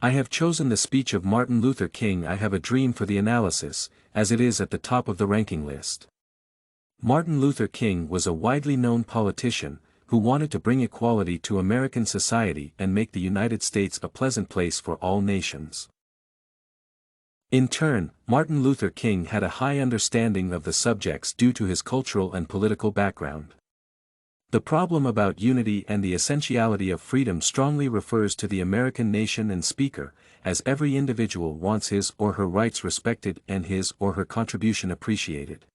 I have chosen the speech of Martin Luther King. I have a dream for the analysis, as it is at the top of the ranking list. Martin Luther King was a widely known politician, who wanted to bring equality to American society and make the United States a pleasant place for all nations. In turn, Martin Luther King had a high understanding of the subjects due to his cultural and political background. The problem about unity and the essentiality of freedom strongly refers to the American nation and speaker, as every individual wants his or her rights respected and his or her contribution appreciated.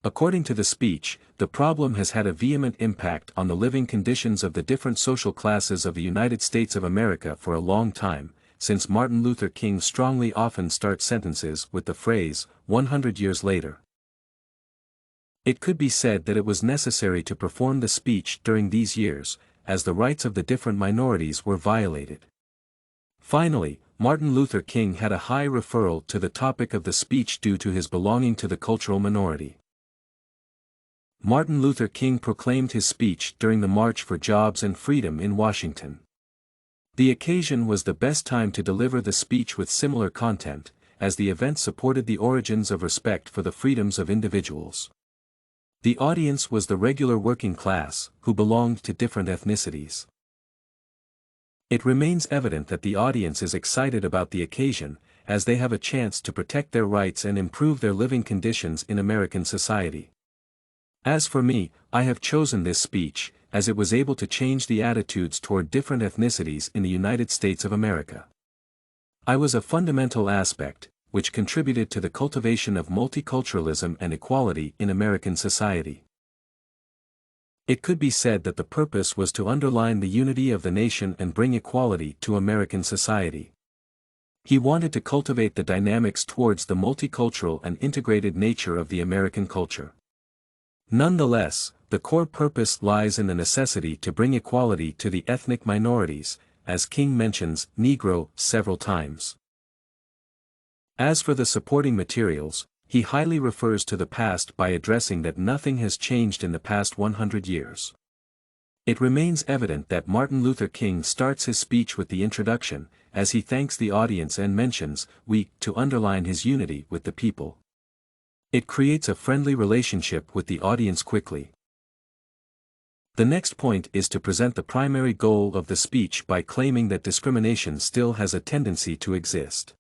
According to the speech, the problem has had a vehement impact on the living conditions of the different social classes of the United States of America for a long time, since Martin Luther King strongly often starts sentences with the phrase, 100 years later. It could be said that it was necessary to perform the speech during these years, as the rights of the different minorities were violated. Finally, Martin Luther King had a high referral to the topic of the speech due to his belonging to the cultural minority. Martin Luther King proclaimed his speech during the March for Jobs and Freedom in Washington. The occasion was the best time to deliver the speech with similar content, as the event supported the origins of respect for the freedoms of individuals. The audience was the regular working class, who belonged to different ethnicities. It remains evident that the audience is excited about the occasion, as they have a chance to protect their rights and improve their living conditions in American society. As for me, I have chosen this speech, as it was able to change the attitudes toward different ethnicities in the United States of America. I was a fundamental aspect, which contributed to the cultivation of multiculturalism and equality in American society. It could be said that the purpose was to underline the unity of the nation and bring equality to American society. He wanted to cultivate the dynamics towards the multicultural and integrated nature of the American culture. Nonetheless, the core purpose lies in the necessity to bring equality to the ethnic minorities, as King mentions Negro several times. As for the supporting materials, he highly refers to the past by addressing that nothing has changed in the past 100 years. It remains evident that Martin Luther King starts his speech with the introduction, as he thanks the audience and mentions "we" to underline his unity with the people. It creates a friendly relationship with the audience quickly. The next point is to present the primary goal of the speech by claiming that discrimination still has a tendency to exist.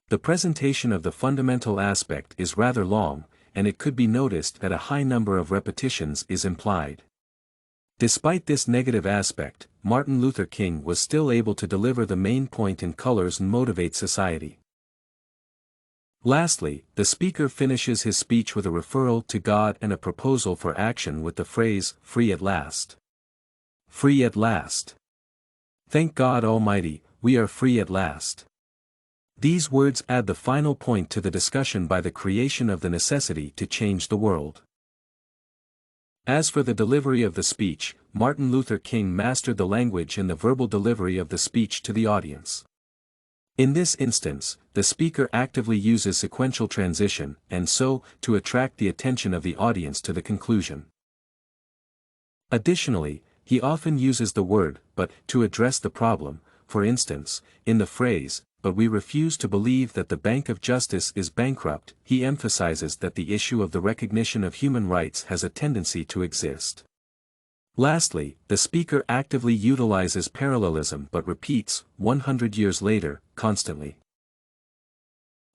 The presentation of the fundamental aspect is rather long, and it could be noticed that a high number of repetitions is implied. Despite this negative aspect, Martin Luther King was still able to deliver the main point in colors and motivate society. Lastly, the speaker finishes his speech with a referral to God and a proposal for action with the phrase, "Free at last." Free at last. Thank God Almighty, we are free at last. These words add the final point to the discussion by the creation of the necessity to change the world. As for the delivery of the speech, Martin Luther King mastered the language and the verbal delivery of the speech to the audience. In this instance, the speaker actively uses sequential transition, and so, to attract the attention of the audience to the conclusion. Additionally, he often uses the word, but, to address the problem, for instance, in the phrase, "But we refuse to believe that the Bank of Justice is bankrupt," he emphasizes that the issue of the recognition of human rights has a tendency to exist. Lastly, the speaker actively utilizes parallelism but repeats, 100 years later, constantly.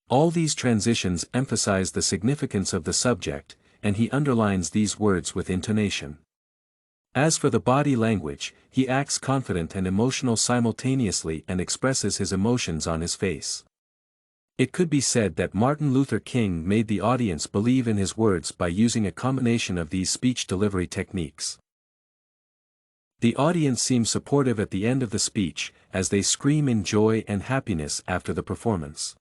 All these transitions emphasize the significance of the subject, and he underlines these words with intonation. As for the body language, he acts confident and emotional simultaneously and expresses his emotions on his face. It could be said that Martin Luther King made the audience believe in his words by using a combination of these speech delivery techniques. The audience seems supportive at the end of the speech, as they scream in joy and happiness after the performance.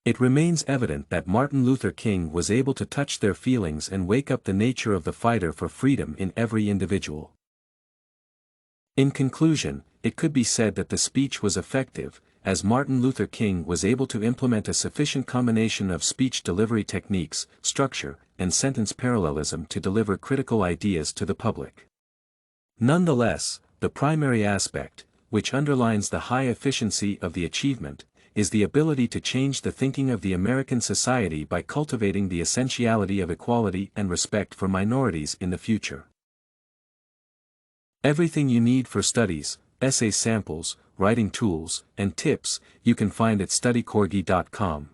It remains evident that Martin Luther King was able to touch their feelings and wake up the nature of the fighter for freedom in every individual. In conclusion, it could be said that the speech was effective, as Martin Luther King was able to implement a sufficient combination of speech delivery techniques, structure, and sentence parallelism to deliver critical ideas to the public. Nonetheless, the primary aspect, which underlines the high efficiency of the achievement, is the ability to change the thinking of the American society by cultivating the essentiality of equality and respect for minorities in the future. Everything you need for studies, essay samples, writing tools, and tips, you can find at studycorgi.com.